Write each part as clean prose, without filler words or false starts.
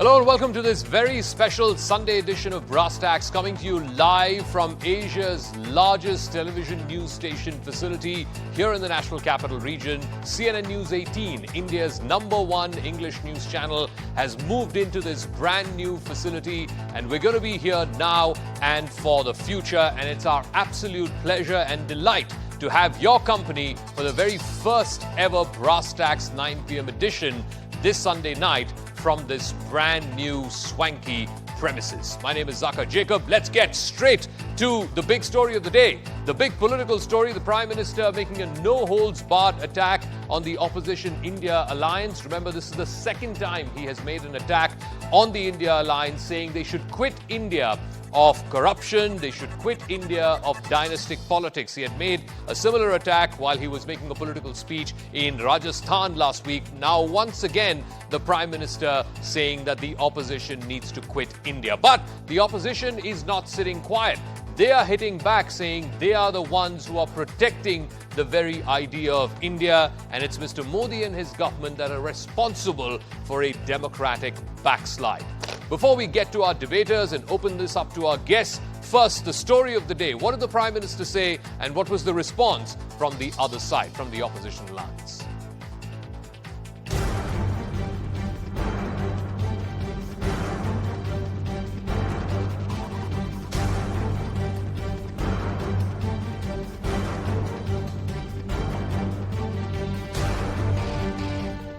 Hello and welcome to this very special Sunday edition of Brass Tacks, coming to you live from Asia's largest television news station facility here in the National Capital Region. CNN News18, India's #1 English news channel, has moved into this brand new facility, and we're going to be here now and for the future. And it's our absolute pleasure and delight to have your company for the very first ever Brass Tacks 9 p.m. edition this Sunday night from this brand new swanky premises. My name is Zakir Jacob. Let's get straight to the big story of the day. The big political story, the Prime Minister making a no-holds-barred attack on the opposition India alliance. Remember, this is the second time he has made an attack on the India alliance, saying they should quit India of corruption, they should quit India of dynastic politics. He had made a similar attack while he was making a political speech in Rajasthan last week. Now, once again, the Prime Minister saying that the opposition needs to quit India. But the opposition is not sitting quiet. They are hitting back, saying they are the ones who are protecting the very idea of India, and it's Mr. Modi and his government that are responsible for a democratic backslide. Before we get to our debaters and open this up to our guests, first, the story of the day. What did the Prime Minister say, and what was the response from the other side, from the opposition alliance?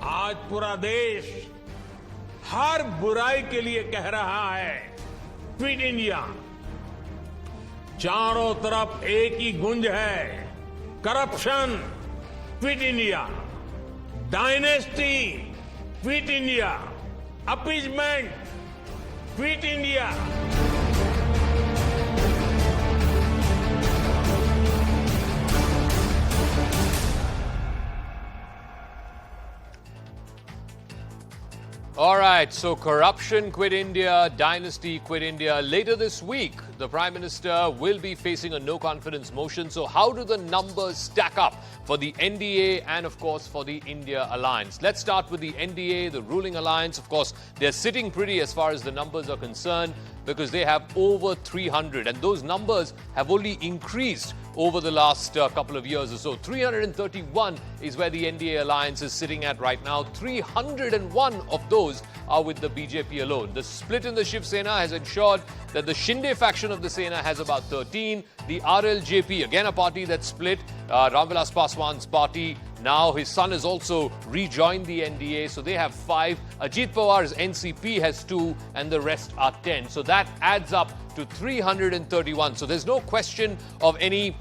आज पूरा देश हर बुराई के लिए कह रहा है, quit India. चारों तरफ एक ही गुंज है, corruption, quit India, dynasty, quit India, appeasement, quit India. All right, so corruption, quit India, dynasty, quit India. Later this week, the Prime Minister will be facing a no-confidence motion. So how do the numbers stack up for the NDA and, of course, for the India alliance? Let's start with the NDA, the ruling alliance. Of course, they're sitting pretty as far as the numbers are concerned, because they have over 300, and those numbers have only increased over the last couple of years or so. 331 is where the NDA alliance is sitting at right now. 301 of those are with the BJP alone. The split in the Shiv Sena has ensured that the Shinde faction of the Sena has about 13. The RLJP, again a party that's split, Ram Vilas Paswan's party, now his son has also rejoined the NDA, so they have 5. Ajit Pawar's NCP has 2, and the rest are 10. So that adds up to 331. So there's no question of any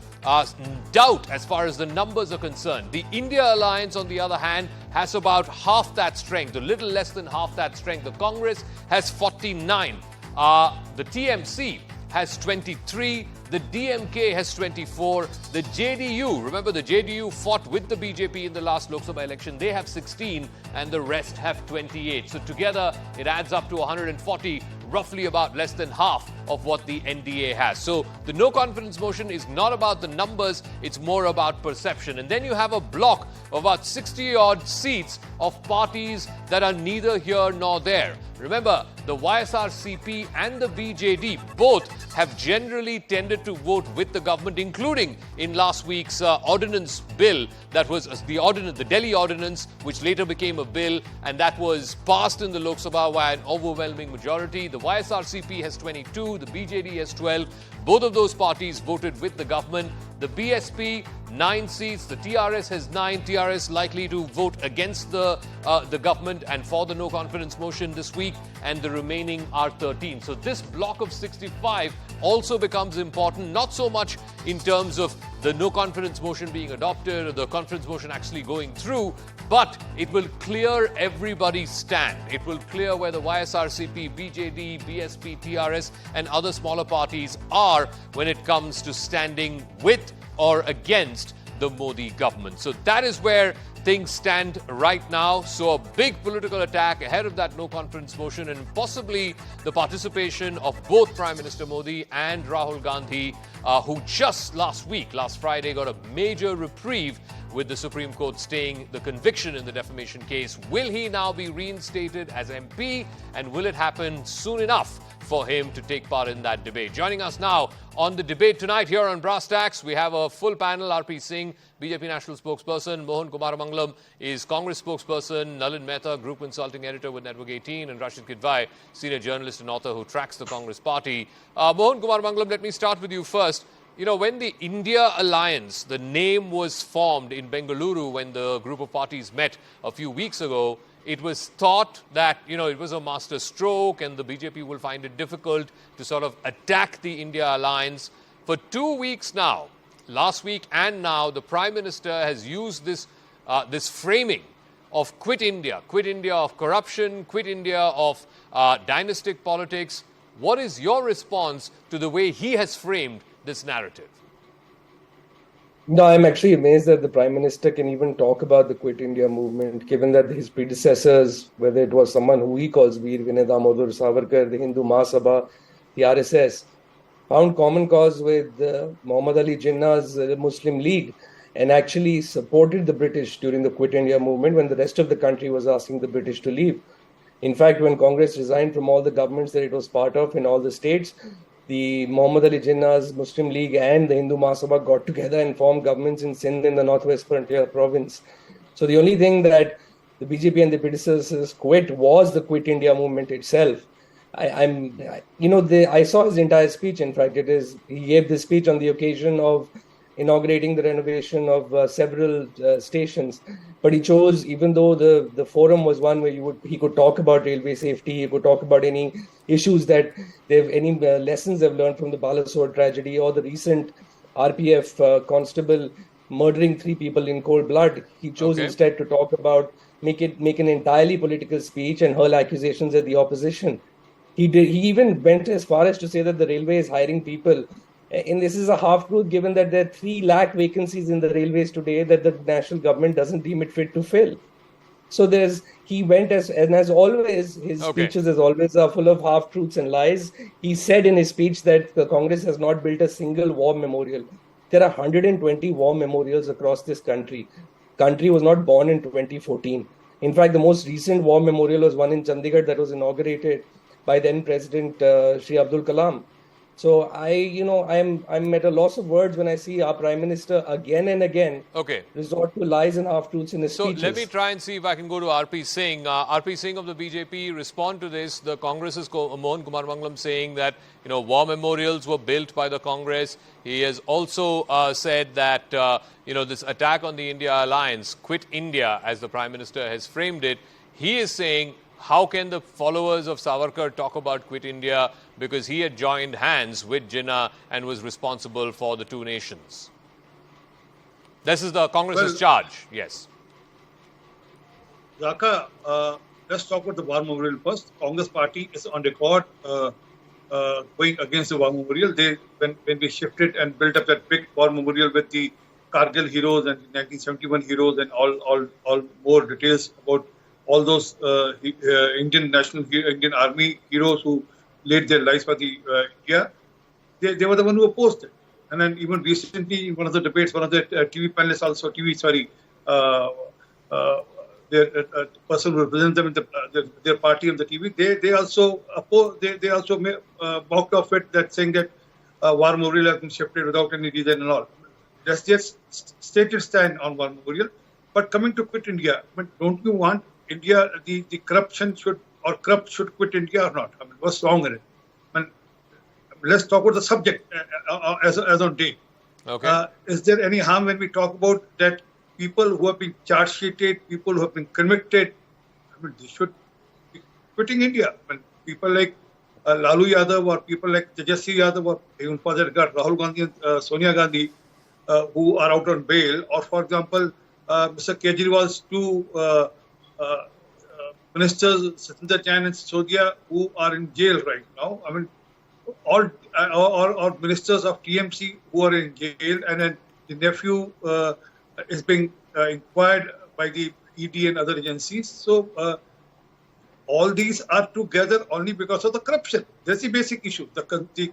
doubt as far as the numbers are concerned. The India alliance, on the other hand, has about half that strength, a little less than half that strength. The Congress has 49. The TMC has 23. The DMK has 24. The JDU, remember the JDU fought with the BJP in the last Lok Sabha election, they have 16, and the rest have 28. So together it adds up to 140, roughly about less than half of what the NDA has. So the no confidence motion is not about the numbers, it's more about perception. And then you have a bloc of about 60 odd seats of parties that are neither here nor there. Remember, the YSRCP and the BJD both have generally tended to vote with the government, including in last week's ordinance bill. That was the Delhi ordinance, which later became a bill, and that was passed in the Lok Sabha by an overwhelming majority. The YSRCP has 22, the BJD has 12. Both of those parties voted with the government. The BSP, 9 seats. The TRS has 9. TRS likely to vote against the government and for the no confidence motion this week, and the remaining are 13. So this block of 65 also becomes important, not so much in terms of the no confidence motion being adopted or the confidence motion actually going through, but it will clear everybody's stand. It will clear where the YSRCP, BJD, BSP, TRS and other smaller parties are when it comes to standing with or against the Modi government. So that is where things stand right now. So a big political attack ahead of that no confidence motion, and possibly the participation of both Prime Minister Modi and Rahul Gandhi, who just last Friday, got a major reprieve with the Supreme Court staying the conviction in the defamation case. Will he now be reinstated as MP, and will it happen soon enough for him to take part in that debate? Joining us now on the debate tonight here on Brass Tacks, we have a full panel. RP Singh, BJP National Spokesperson; Mohan Kumar Mangalam is Congress Spokesperson; Nalin Mehta, Group Consulting Editor with Network 18; and Rashid Kidwai, Senior Journalist and author who tracks the Congress Party. Mohan Kumar Mangalam, let me start with you first. You know, when the India Alliance, the name was formed in Bengaluru when the group of parties met a few weeks ago, it was thought that, you know, it was a master stroke and the BJP will find it difficult to sort of attack the India Alliance. For 2 weeks now, last week and now, the Prime Minister has used this framing of quit India of corruption, quit India of dynastic politics. What is your response to the way he has framed this narrative? No, I'm actually amazed that the Prime Minister can even talk about the Quit India movement, given that his predecessors, whether it was someone who he calls Veer Vinay Damodar Savarkar, the Hindu Mahasabha, the RSS, found common cause with Muhammad Ali Jinnah's Muslim League and actually supported the British during the Quit India movement when the rest of the country was asking the British to leave. In fact, when Congress resigned from all the governments that it was part of in all the states, the Muhammad Ali Jinnah's Muslim League and the Hindu Mahasabha got together and formed governments in Sindh in the Northwest Frontier province. So the only thing that the BJP and the predecessors quit was the Quit India movement itself. I saw his entire speech. In fact, he gave this speech on the occasion of inaugurating the renovation of several stations. But he chose, even though the forum was one where he could talk about railway safety, he could talk about any issues that any lessons they've learned from the Balasore tragedy or the recent RPF constable murdering 3 people in cold blood. He chose instead to talk about, make an entirely political speech and hurl accusations at the opposition. He even went as far as to say that the railway is hiring people. And this is a half-truth, given that there are 3 lakh vacancies in the railways today that the national government doesn't deem it fit to fill. So he went as always, his speeches as always are full of half-truths and lies. He said in his speech that the Congress has not built a single war memorial. There are 120 war memorials across this country. Country was not born in 2014. In fact, the most recent war memorial was one in Chandigarh that was inaugurated by then President Shri Abdul Kalam. So I'm at a loss of words when I see our Prime Minister again and again resort to lies and half-truths in his speeches. So let me try and see if I can go to RP Singh. RP Singh of the BJP, respond to this. The Congress's Mohan Kumar Mangalam saying that, you know, war memorials were built by the Congress. He has also said that, this attack on the India Alliance, Quit India, as the Prime Minister has framed it, he is saying, how can the followers of Savarkar talk about Quit India, because he had joined hands with Jinnah and was responsible for the 2 nations? This is the Congress's charge. Yes. Zaka, let's talk about the war memorial first. Congress party is on record going against the war memorial. When we shifted and built up that big war memorial with the Kargil heroes and 1971 heroes and all more details about all those Indian Army heroes who laid their lives for the India, they were the one who opposed it. And then even recently, in one of the debates, one of the TV panelists their person who represents them in their party on the TV, they also opposed, they also mocked off it, that saying that war memorial has been shifted without any reason and all. That's just stated stand on war memorial. But coming to Quit India, don't you want India, the corruption should quit India or not? I mean, what's wrong in it? Let's talk about the subject as on date. Is there any harm when we talk about that people who have been charge sheeted, people who have been convicted, they should be quitting India? People like Lalu Yadav or people like Tejasvi Yadav or even for that regard Rahul Gandhi and Sonia Gandhi who are out on bail, or for example Mr. Kejriwal's 2 ministers, Satinder Jain and Sisodia, who are in jail right now. I mean, all ministers of TMC who are in jail, and then the nephew is being inquired by the ED and other agencies. So all these are together only because of the corruption. That's the basic issue. The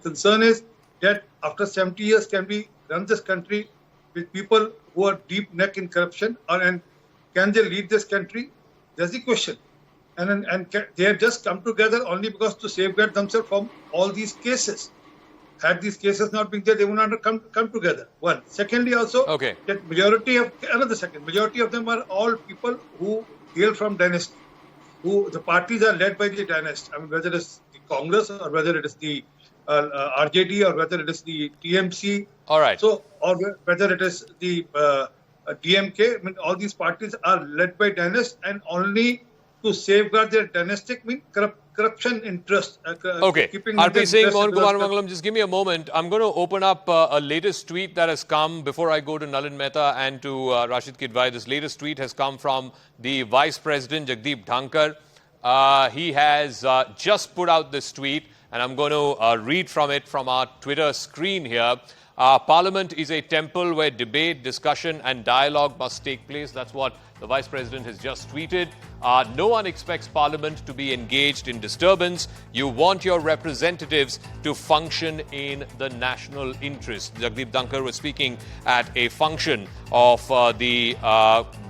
concern is that after 70 years, can we run this country with people who are deep neck in corruption, and can they lead this country? That's the question. They have just come together only because to safeguard themselves from all these cases. Had these cases not been there, they would not have come together. One. Secondly, also, that majority of them are all people who hail from dynasty. The parties are led by the dynasty. I mean, whether it's the Congress or whether it is the RJD or whether it is the TMC. All right. So, or whether it is the DMK. I mean, all these parties are led by dynasts, and only to safeguard their dynastic corruption interest. RP Singh, Mohan Kumar Mangalam, just give me a moment. I'm going to open up a latest tweet that has come before I go to Nalin Mehta and to Rashid Kidwai. This latest tweet has come from the Vice President, Jagdeep Dhankar. He has just put out this tweet, and I'm going to read from it from our Twitter screen here. Parliament is a temple where debate, discussion and dialogue must take place. That's what the Vice President has just tweeted. No one expects Parliament to be engaged in disturbance. You want your representatives to function in the national interest. Jagdeep Dhankar was speaking at a function of the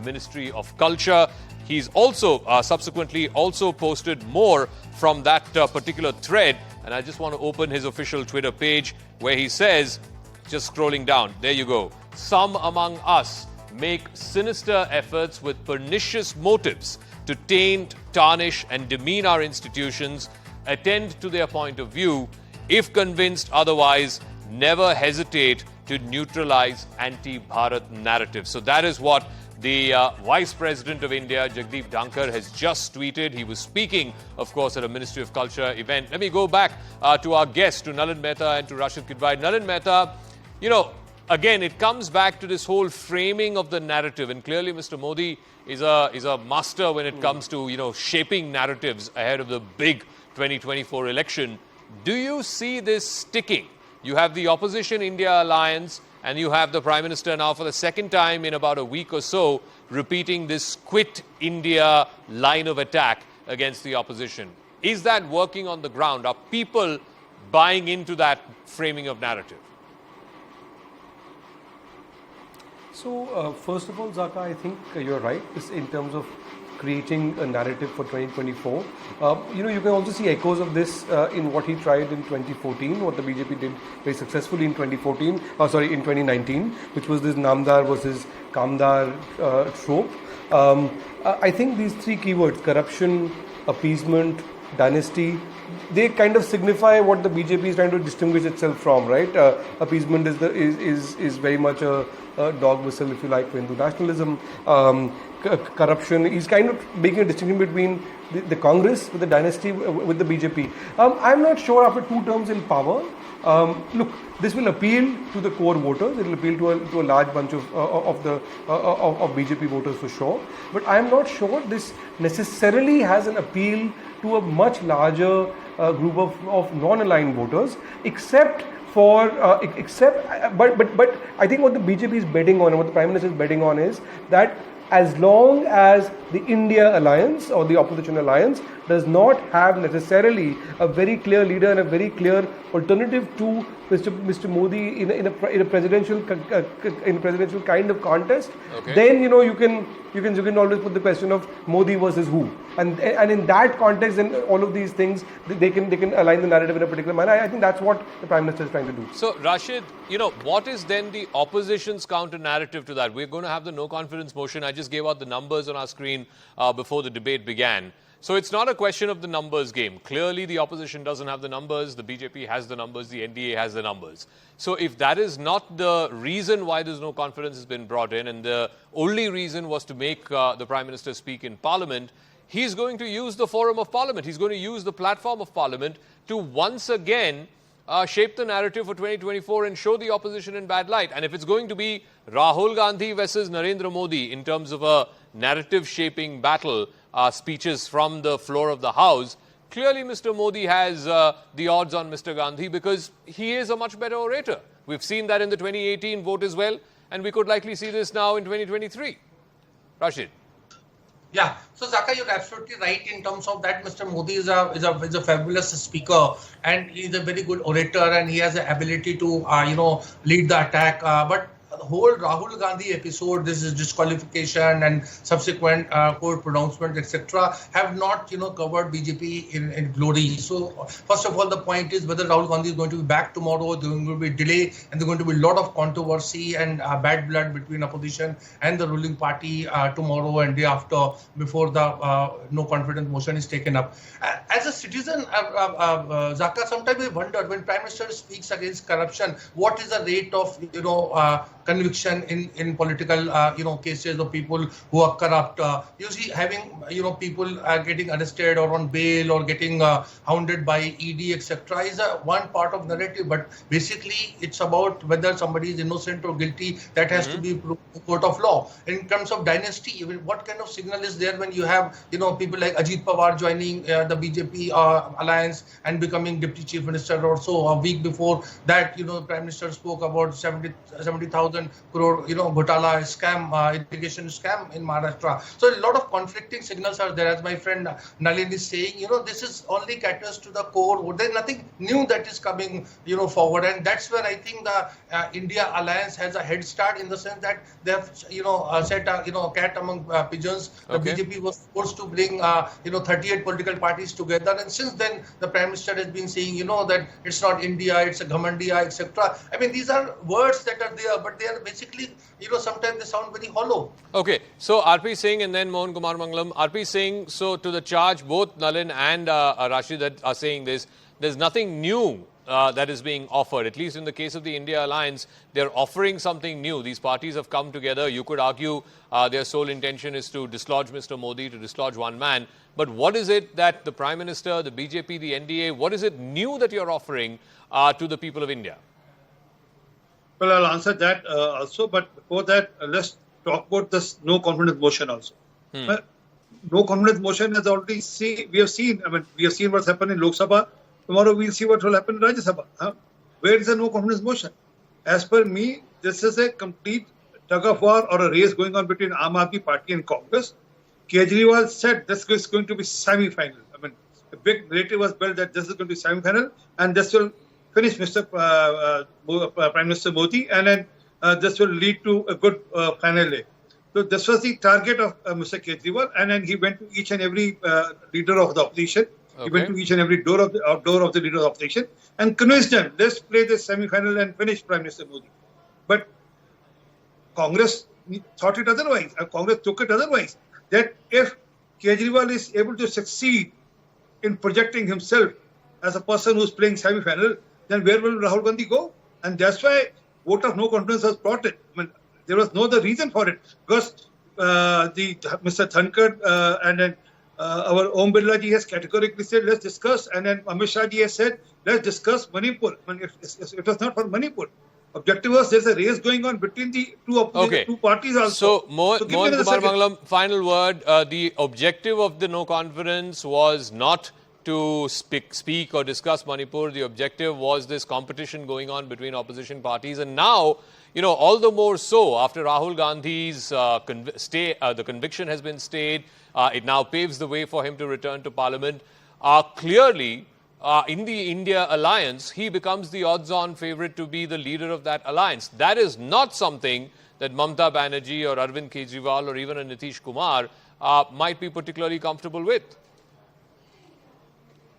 Ministry of Culture. He's also subsequently also posted more from that particular thread. And I just want to open his official Twitter page where he says, just scrolling down, there you go. Some among us make sinister efforts with pernicious motives to taint, tarnish and demean our institutions. Attend to their point of view. If convinced otherwise, never hesitate to neutralize anti-Bharat narrative. So that is what the Vice President of India, Jagdeep Dhankar, has just tweeted. He was speaking, of course, at a Ministry of Culture event. Let me go back to our guests, to Nalin Mehta and to Rashid Kidwai. Nalin Mehta, you know, again, it comes back to this whole framing of the narrative. And clearly, Mr. Modi is a master when it comes to, you know, shaping narratives ahead of the big 2024 election. Do you see this sticking? You have the Opposition India Alliance and you have the Prime Minister now for the second time in about a week or so repeating this quit India line of attack against the opposition. Is that working on the ground? Are people buying into that framing of narrative? So, first of all, Zaka, I think you're right in terms of creating a narrative for 2024. You know, you can also see echoes of this in what he tried in 2014, what the BJP did very successfully in 2019, which was this Namdar versus Kamdar trope. I think these three keywords, corruption, appeasement, dynasty, they kind of signify what the BJP is trying to distinguish itself from, right? Appeasement is very much a dog whistle, if you like, for Hindu nationalism. Corruption is kind of making a distinction between the Congress with the dynasty with the BJP. I'm not sure after 2 terms in power. Look, this will appeal to the core voters. It will appeal to a large bunch of BJP voters for sure. But I'm not sure this necessarily has an appeal to a much larger group of non-aligned voters, except but I think what the BJP is betting on and what the Prime Minister is betting on is that as long as the India Alliance or the Opposition Alliance does not have necessarily a very clear leader and a very clear alternative to Mr. Modi in a presidential kind of contest, then you can always put the question of Modi versus who, and in that context, then all of these things they can align the narrative in a particular manner. I think that's what the Prime Minister is trying to do. So Rashid, what is then the opposition's counter narrative to that? We're going to have the no confidence motion. I just gave out the numbers on our screen before the debate began. So it's not a question of the numbers game. Clearly, the opposition doesn't have the numbers. The BJP has the numbers. The NDA has the numbers. So if that is not the reason why there's no confidence has been brought in, and the only reason was to make the Prime Minister speak in Parliament, he's going to use the forum of Parliament. He's going to use the platform of Parliament to once again shape the narrative for 2024 and show the opposition in bad light. And if it's going to be Rahul Gandhi versus Narendra Modi in terms of a narrative shaping battle, speeches from the floor of the House, clearly Mr. Modi has the odds on Mr. Gandhi because he is a much better orator. We've seen that in the 2018 vote as well, and we could likely see this now in 2023. Rashid. Yeah, so Zaka, you're absolutely right in terms of that. Mr. Modi is a fabulous speaker, and he's a very good orator, and he has the ability to lead the attack. But whole Rahul Gandhi episode, this is disqualification and subsequent court pronouncement, etc., have not, covered BJP in glory. So, first of all, the point is whether Rahul Gandhi is going to be back tomorrow. There is going to be delay, and there's going to be a lot of controversy and bad blood between opposition and the ruling party tomorrow and day after, before the no confidence motion is taken up. As a citizen, Zaka, sometimes we wonder, when Prime Minister speaks against corruption, what is the rate of conviction in political cases of people who are corrupt? You see, having people getting arrested or on bail or getting hounded by ED, etc., is one part of narrative. But basically, it's about whether somebody is innocent or guilty. That has to be proved in court of law. In terms of dynasty, what kind of signal is there when you have people like Ajit Pawar joining the BJP alliance and becoming deputy chief minister? Or so a week before that, Prime Minister spoke about 70,000 crore Ghotala scam, irrigation scam in Maharashtra. So a lot of conflicting signals are there. As my friend Nalin is saying, this is only caters to the core. There's nothing new that is coming forward, and that's where I think the India alliance has a head start, in the sense that they have set a cat among pigeons. The BJP was forced to bring 38 political parties together, and since then the Prime Minister has been saying that it's not India, it's a Ghamandiya, etc. I mean, these are words that are there, but they are basically sometimes they sound very hollow. Okay, so RP Singh and then Mohan Kumar Mangalam. RP Singh, so to the charge, both Nalin and Rashid that are saying this, there's nothing new that is being offered. At least in the case of the India Alliance, they're offering something new. These parties have come together. You could argue their sole intention is to dislodge Mr. Modi, to dislodge one man. But what is it that the Prime Minister, the BJP, the NDA, what is it new that you're offering to the people of India? Well, I'll answer that also. But before that, let's talk about this no confidence motion also. No confidence motion has already we have seen what's happened in Lok Sabha. Tomorrow we'll see what will happen in Rajya Sabha. Where is the no confidence motion? As per me, this is a complete tug of war or a race going on between Aam Aadmi Party and Congress. Kejriwal said this is going to be semi-final. I mean, a big narrative was built that this is going to be semi-final, and this will finish Prime Minister Modi, and then this will lead to a good final day. So this was the target of Mr. Kejriwal, and then he went to each and every leader of the opposition. He went to each and every door of the leader of the opposition and convinced them, let's play this semi-final and finish Prime Minister Modi. But Congress thought it otherwise. Congress took it otherwise. That if Kejriwal is able to succeed in projecting himself as a person who's playing semi-final, then where will Rahul Gandhi go? And that's why vote of no confidence was brought in. I mean, there was no other reason for it, because Mr. Thankar and then our Om Birla ji has categorically said, let's discuss, and then Amit Shah ji has said, let's discuss Manipur. I mean, it was not for Manipur. Objective was there's a race going on between the two parties also. So, Mohan Kumar Mangalam, final word. The objective of the no confidence was not to speak or discuss Manipur. The objective was this competition going on between opposition parties. And now, all the more so, after Rahul Gandhi's the conviction has been stayed, it now paves the way for him to return to Parliament. Clearly, in the India alliance, he becomes the odds-on favourite to be the leader of that alliance. That is not something that Mamata Banerjee or Arvind Kejriwal or even a Nitish Kumar might be particularly comfortable with.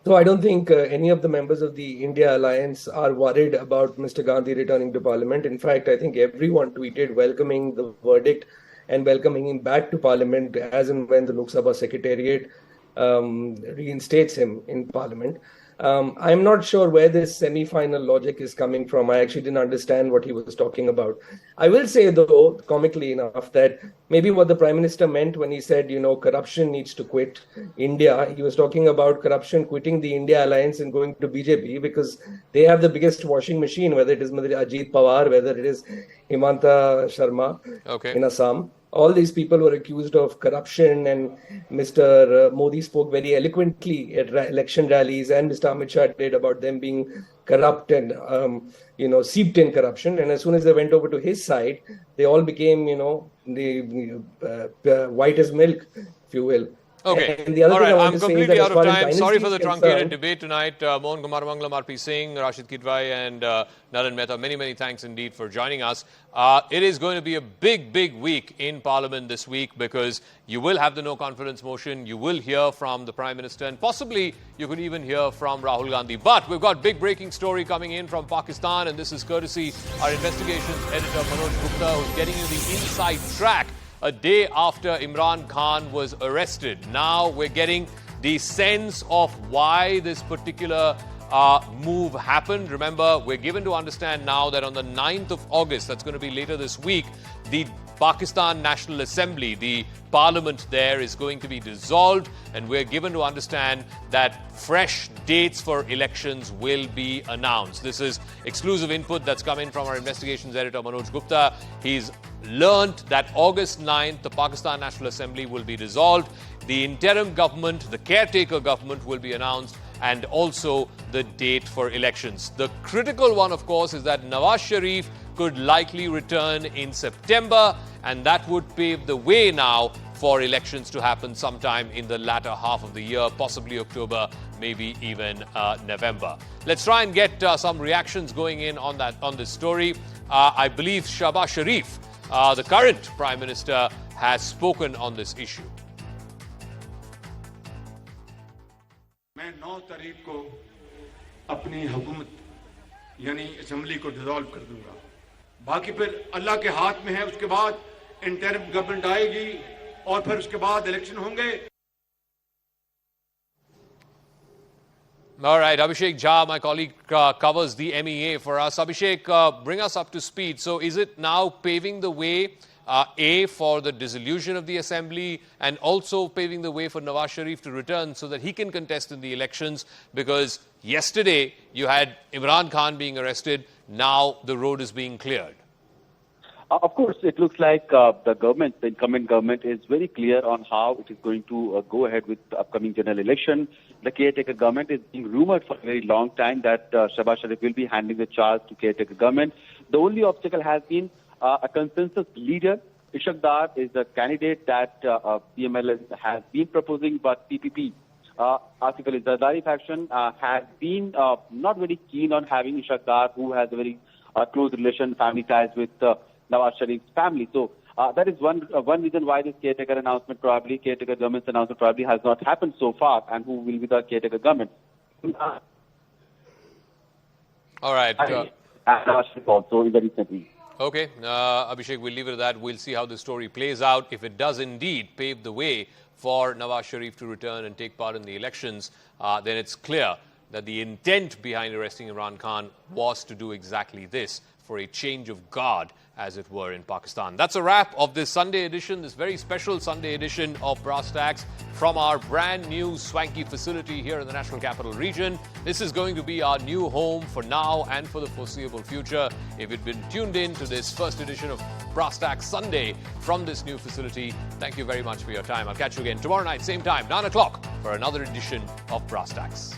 So I don't think any of the members of the India alliance are worried about Mr. Gandhi returning to Parliament. In fact, I think everyone tweeted welcoming the verdict and welcoming him back to Parliament as and when the Lok Sabha Secretariat reinstates him in Parliament. I'm not sure where this semi-final logic is coming from. I actually didn't understand what he was talking about. I will say, though, comically enough, that maybe what the Prime Minister meant when he said, corruption needs to quit India, he was talking about corruption quitting the India alliance and going to BJP, because they have the biggest washing machine, whether it is Ajit Pawar, whether it is Himanta Sharma in Assam. All these people were accused of corruption, and Mr. Modi spoke very eloquently at election rallies, and Mr. Amit Shah did, about them being corrupt and, seeped in corruption. And as soon as they went over to his side, they all became, white as milk, if you will. Okay. And the other All thing right, I want I'm to say is completely that out as of far as time. Sorry for dynasty the is truncated concerned, debate tonight. Mohan Kumar Mangalam, RP Singh, Rashid Kidwai, and Naren Mehta. Many, many thanks indeed for joining us. It is going to be a big, big week in Parliament this week because you will have the no confidence motion. You will hear from the Prime Minister, and possibly you could even hear from Rahul Gandhi. But we've got big breaking story coming in from Pakistan, and this is courtesy our investigations editor Manoj Gupta, who's getting you the inside track a day after Imran Khan was arrested. Now we're getting the sense of why this particular move happened. Remember, we're given to understand now that on the 9th of August, that's going to be later this week, the Pakistan National Assembly, the parliament there, is going to be dissolved, and we're given to understand that fresh dates for elections will be announced. This is exclusive input that's come in from our investigations editor Manoj Gupta. He's learnt that August 9th, the Pakistan National Assembly will be dissolved. The interim government, the caretaker government, will be announced, and also the date for elections. The critical one, of course, is that Nawaz Sharif could likely return in September, and that would pave the way now for elections to happen sometime in the latter half of the year, possibly October, maybe even November. Let's try and get some reactions going in on this story. I believe Shahbaz Sharif, the current Prime Minister, has spoken on this issue. मैं 9 तारीख को अपनी हुकूमत यानी assembly को dissolve कर दूंगा। बाकी फिर अल्लाह के हाथ में है। उसके बाद इंटरिम गवर्नमेंट आएगी और फिर उसके बाद इलेक्शन होंगे। All right, Abhishek Jha, my colleague, covers the MEA for us. Abhishek, bring us up to speed. So is it now paving the way, for the dissolution of the assembly, and also paving the way for Nawaz Sharif to return so that he can contest in the elections? Because yesterday you had Imran Khan being arrested. Now the road is being cleared. Of course, it looks like the government, the incumbent government, is very clear on how it is going to go ahead with the upcoming general election. The caretaker government is being rumored for a very long time that Shahbaz Sharif will be handing the charge to caretaker government. The only obstacle has been a consensus leader. Ishaq Dar is the candidate that PML has been proposing, but PPP, Asif Ali Zardari faction, has been not very keen on having Ishaq Dar, who has a very close relation, family ties with Nawaz Sharif's family. So that is one reason why this caretaker government's announcement probably has not happened so far, and who will be the caretaker government. All right. Nawaz Sharif also in the recent week. Okay, Abhishek, we'll leave it at that. We'll see how the story plays out. If it does indeed pave the way for Nawaz Sharif to return and take part in the elections, then it's clear that the intent behind arresting Imran Khan was to do exactly this, for a change of guard, as it were, in Pakistan. That's a wrap of this Sunday edition, this very special Sunday edition of Brass Tacks from our brand new swanky facility here in the National Capital Region. This is going to be our new home for now and for the foreseeable future. If you've been tuned in to this first edition of Brass Tacks Sunday from this new facility, thank you very much for your time. I'll catch you again tomorrow night, same time, 9 o'clock, for another edition of Brass Tacks.